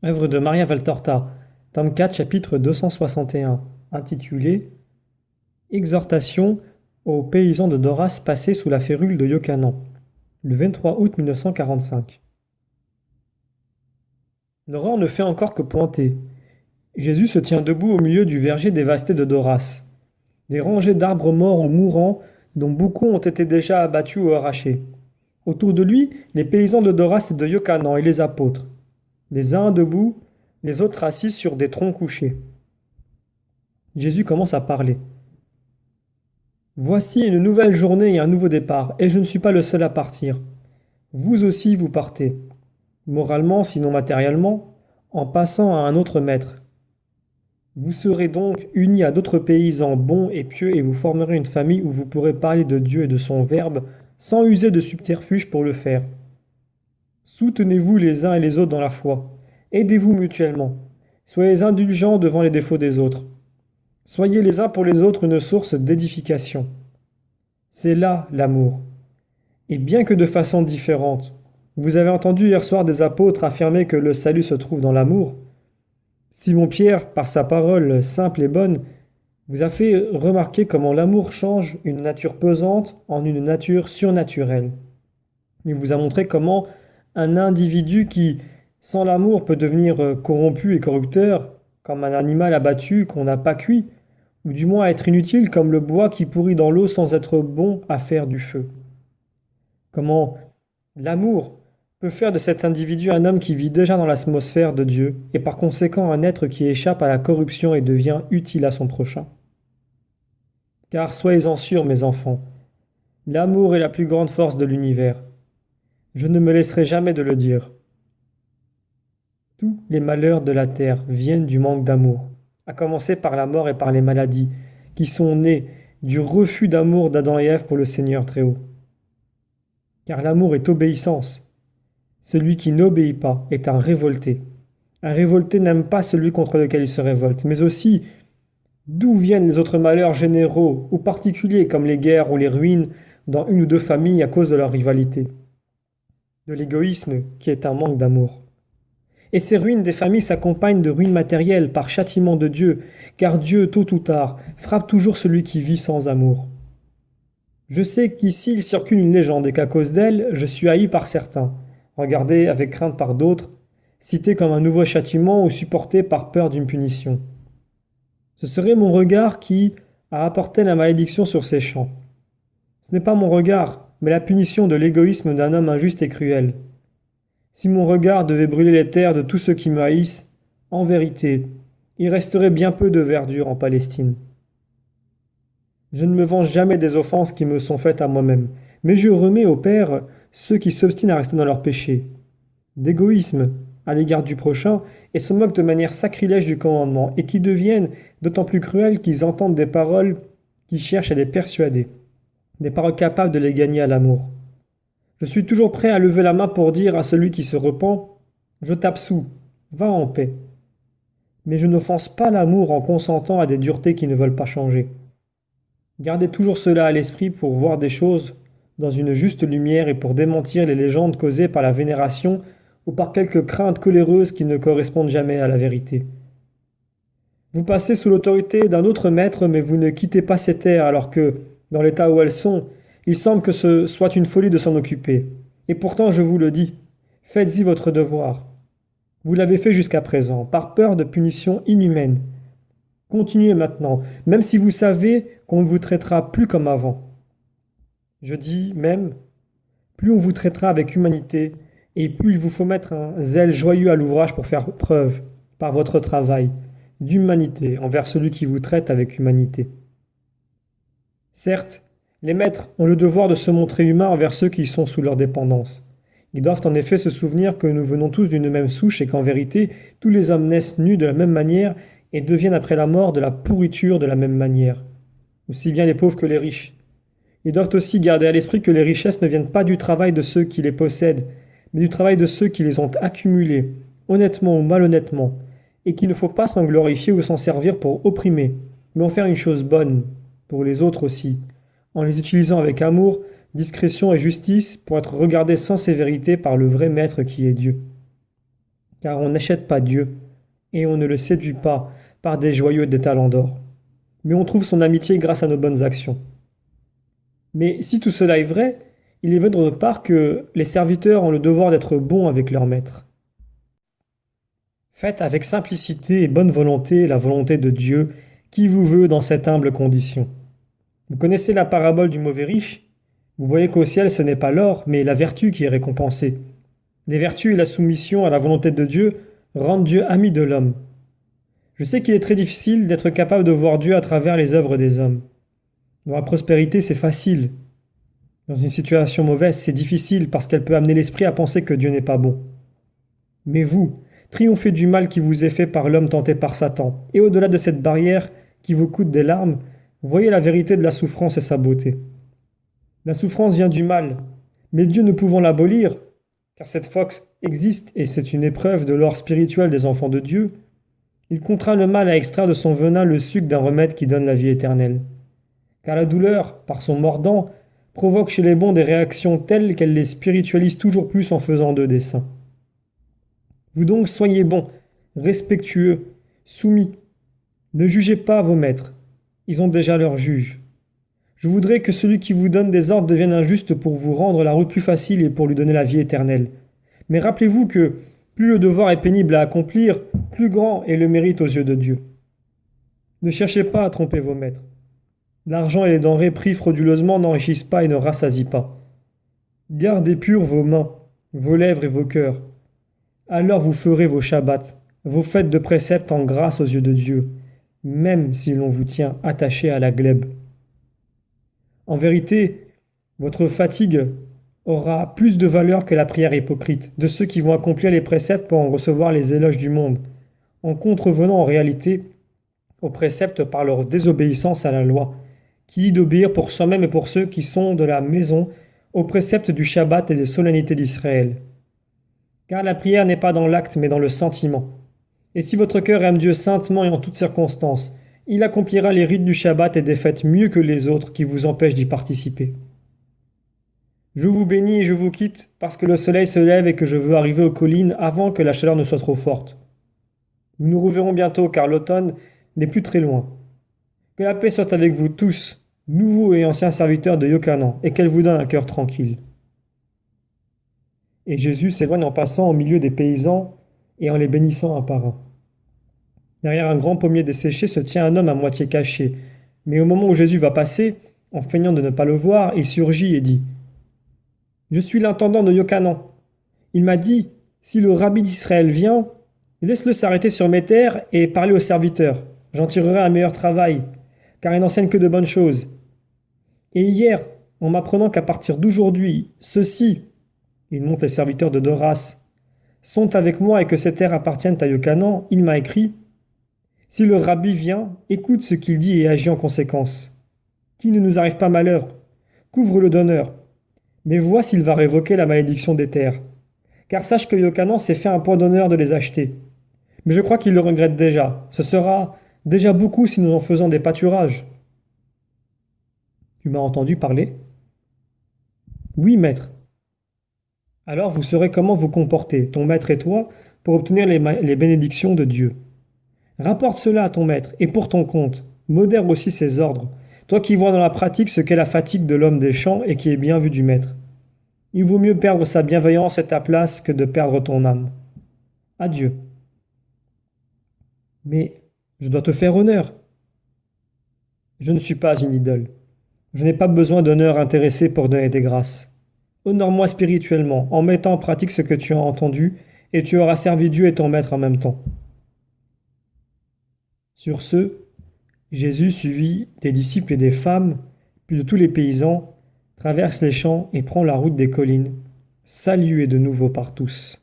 Œuvre de Maria Valtorta, tome 4, chapitre 261, intitulé Exhortation aux paysans de Doras passés sous la férule de Iocanaan, le 23 août 1945. L'aurore ne fait encore que pointer. Jésus se tient debout au milieu du verger dévasté de Doras. Des rangées d'arbres morts ou mourants, dont beaucoup ont été déjà abattus ou arrachés. Autour de lui, les paysans de Doras et de Iocanaan et les apôtres. Les uns debout, les autres assis sur des troncs couchés. Jésus commence à parler. Voici une nouvelle journée et un nouveau départ, et je ne suis pas le seul à partir. Vous aussi vous partez, moralement sinon matériellement, en passant à un autre maître. Vous serez donc unis à d'autres paysans bons et pieux et vous formerez une famille où vous pourrez parler de Dieu et de son Verbe sans user de subterfuges pour le faire. Soutenez-vous les uns et les autres dans la foi. Aidez-vous mutuellement. Soyez indulgents devant les défauts des autres. Soyez les uns pour les autres une source d'édification. C'est là l'amour. Et bien que de façon différente, vous avez entendu hier soir des apôtres affirmer que le salut se trouve dans l'amour. Simon-Pierre, par sa parole simple et bonne, vous a fait remarquer comment l'amour change une nature pesante en une nature surnaturelle. Il vous a montré comment un individu qui, sans l'amour, peut devenir corrompu et corrupteur, comme un animal abattu qu'on n'a pas cuit, ou du moins être inutile comme le bois qui pourrit dans l'eau sans être bon à faire du feu. Comment l'amour peut faire de cet individu un homme qui vit déjà dans l'atmosphère de Dieu et par conséquent un être qui échappe à la corruption et devient utile à son prochain. Car soyez-en sûrs, mes enfants, l'amour est la plus grande force de l'univers. Je ne me laisserai jamais de le dire. Tous les malheurs de la terre viennent du manque d'amour, à commencer par la mort et par les maladies, qui sont nées du refus d'amour d'Adam et Ève pour le Seigneur Très-Haut. Car l'amour est obéissance. Celui qui n'obéit pas est un révolté. Un révolté n'aime pas celui contre lequel il se révolte, mais aussi d'où viennent les autres malheurs généraux ou particuliers comme les guerres ou les ruines dans une ou deux familles à cause de leur rivalité. De l'égoïsme qui est un manque d'amour. Et ces ruines des familles s'accompagnent de ruines matérielles par châtiment de Dieu, car Dieu, tôt ou tard, frappe toujours celui qui vit sans amour. Je sais qu'ici il circule une légende et qu'à cause d'elle, je suis haï par certains, regardé avec crainte par d'autres, cité comme un nouveau châtiment ou supporté par peur d'une punition. Ce serait mon regard qui a apporté la malédiction sur ces champs. Ce n'est pas mon regard, mais la punition de l'égoïsme d'un homme injuste et cruel. Si mon regard devait brûler les terres de tous ceux qui me haïssent, en vérité, il resterait bien peu de verdure en Palestine. Je ne me venge jamais des offenses qui me sont faites à moi-même, mais je remets au Père ceux qui s'obstinent à rester dans leur péché, d'égoïsme à l'égard du prochain, et se moquent de manière sacrilège du commandement, et qui deviennent d'autant plus cruels qu'ils entendent des paroles qui cherchent à les persuader, des paroles capables de les gagner à l'amour. Je suis toujours prêt à lever la main pour dire à celui qui se repent, je t'absous, va en paix. Mais je n'offense pas l'amour en consentant à des duretés qui ne veulent pas changer. Gardez toujours cela à l'esprit pour voir des choses dans une juste lumière et pour démentir les légendes causées par la vénération ou par quelques craintes coléreuses qui ne correspondent jamais à la vérité. Vous passez sous l'autorité d'un autre maître, mais vous ne quittez pas ces terres alors que, dans l'état où elles sont, il semble que ce soit une folie de s'en occuper. Et pourtant, je vous le dis, faites-y votre devoir. Vous l'avez fait jusqu'à présent, par peur de punitions inhumaines. Continuez maintenant, même si vous savez qu'on ne vous traitera plus comme avant. Je dis même, plus on vous traitera avec humanité, et plus il vous faut mettre un zèle joyeux à l'ouvrage pour faire preuve, par votre travail, d'humanité envers celui qui vous traite avec humanité. Certes, les maîtres ont le devoir de se montrer humains envers ceux qui sont sous leur dépendance. Ils doivent en effet se souvenir que nous venons tous d'une même souche et qu'en vérité, tous les hommes naissent nus de la même manière et deviennent après la mort de la pourriture de la même manière, aussi bien les pauvres que les riches. Ils doivent aussi garder à l'esprit que les richesses ne viennent pas du travail de ceux qui les possèdent, mais du travail de ceux qui les ont accumulées, honnêtement ou malhonnêtement, et qu'il ne faut pas s'en glorifier ou s'en servir pour opprimer, mais en faire une chose bonne, pour les autres aussi, en les utilisant avec amour, discrétion et justice pour être regardés sans sévérité par le vrai Maître qui est Dieu. car on n'achète pas Dieu, et on ne le séduit pas par des joyaux et des talents d'or. Mais on trouve son amitié grâce à nos bonnes actions. Mais si tout cela est vrai, il est vrai d'autre part que les serviteurs ont le devoir d'être bons avec leur maître. Faites avec simplicité et bonne volonté la volonté de Dieu qui vous veut dans cette humble condition. Vous connaissez la parabole du mauvais riche? Vous voyez qu'au ciel ce n'est pas l'or, mais la vertu qui est récompensée. Les vertus et la soumission à la volonté de Dieu rendent Dieu ami de l'homme. Je sais qu'il est très difficile d'être capable de voir Dieu à travers les œuvres des hommes. Dans la prospérité, c'est facile. Dans une situation mauvaise, c'est difficile parce qu'elle peut amener l'esprit à penser que Dieu n'est pas bon. Mais vous, triomphez du mal qui vous est fait par l'homme tenté par Satan, et au-delà de cette barrière qui vous coûte des larmes, voyez la vérité de la souffrance et sa beauté. La souffrance vient du mal, mais Dieu ne pouvant l'abolir, car cette force existe et c'est une épreuve de l'or spirituel des enfants de Dieu, il contraint le mal à extraire de son venin le suc d'un remède qui donne la vie éternelle. Car la douleur, par son mordant, provoque chez les bons des réactions telles qu'elle les spiritualise toujours plus en faisant d'eux des saints. Vous donc soyez bons, respectueux, soumis. Ne jugez pas vos maîtres, ils ont déjà leur juge. Je voudrais que celui qui vous donne des ordres devienne injuste pour vous rendre la route plus facile et pour lui donner la vie éternelle. Mais rappelez-vous que plus le devoir est pénible à accomplir, plus grand est le mérite aux yeux de Dieu. Ne cherchez pas à tromper vos maîtres. L'argent et les denrées pris frauduleusement n'enrichissent pas et ne rassasient pas. Gardez pures vos mains, vos lèvres et vos cœurs. Alors vous ferez vos shabbats, vos fêtes de préceptes en grâce aux yeux de Dieu, même si l'on vous tient attaché à la glèbe. En vérité, votre fatigue aura plus de valeur que la prière hypocrite de ceux qui vont accomplir les préceptes pour en recevoir les éloges du monde, en contrevenant en réalité aux préceptes par leur désobéissance à la loi, qui dit d'obéir pour soi-même et pour ceux qui sont de la maison aux préceptes du Shabbat et des solennités d'Israël. Car la prière n'est pas dans l'acte mais dans le sentiment. Et si votre cœur aime Dieu saintement et en toutes circonstances, il accomplira les rites du Shabbat et des fêtes mieux que les autres qui vous empêchent d'y participer. Je vous bénis et je vous quitte parce que le soleil se lève et que je veux arriver aux collines avant que la chaleur ne soit trop forte. Nous nous reverrons bientôt car l'automne n'est plus très loin. Que la paix soit avec vous tous, nouveaux et anciens serviteurs de Yochanan, et qu'elle vous donne un cœur tranquille. Et Jésus s'éloigne en passant au milieu des paysans et en les bénissant un par un. Derrière un grand pommier desséché se tient un homme à moitié caché, mais au moment où Jésus va passer, en feignant de ne pas le voir, il surgit et dit « Je suis l'intendant de Yochanan. Il m'a dit, si le rabbi d'Israël vient, laisse-le s'arrêter sur mes terres et parler aux serviteurs. J'en tirerai un meilleur travail, car il n'enseigne que de bonnes choses. Et hier, en m'apprenant qu'à partir d'aujourd'hui, ceux-ci, il montre les serviteurs de Doras, sont avec moi et que ces terres appartiennent à Yochanan, il m'a écrit « Si le rabbi vient, écoute ce qu'il dit et agis en conséquence. Qu'il ne nous arrive pas malheur, couvre-le d'honneur. Mais vois s'il va révoquer la malédiction des terres. Car sache que Yochanan s'est fait un point d'honneur de les acheter. Mais je crois qu'il le regrette déjà. Ce sera déjà beaucoup si nous en faisons des pâturages. » Tu m'as entendu parler? Oui, maître. Alors vous saurez comment vous comporter, ton maître et toi, pour obtenir les bénédictions de Dieu. Rapporte cela à ton maître, et pour ton compte, modère aussi ses ordres, toi qui vois dans la pratique ce qu'est la fatigue de l'homme des champs et qui est bien vu du maître. Il vaut mieux perdre sa bienveillance et ta place que de perdre ton âme. Adieu. Mais je dois te faire honneur. Je ne suis pas une idole. Je n'ai pas besoin d'honneur intéressé pour donner des grâces. Honore-moi spirituellement, en mettant en pratique ce que tu as entendu, et tu auras servi Dieu et ton maître en même temps. Sur ce, Jésus suivit des disciples et des femmes, puis de tous les paysans, traverse les champs et prend la route des collines, salué de nouveau par tous.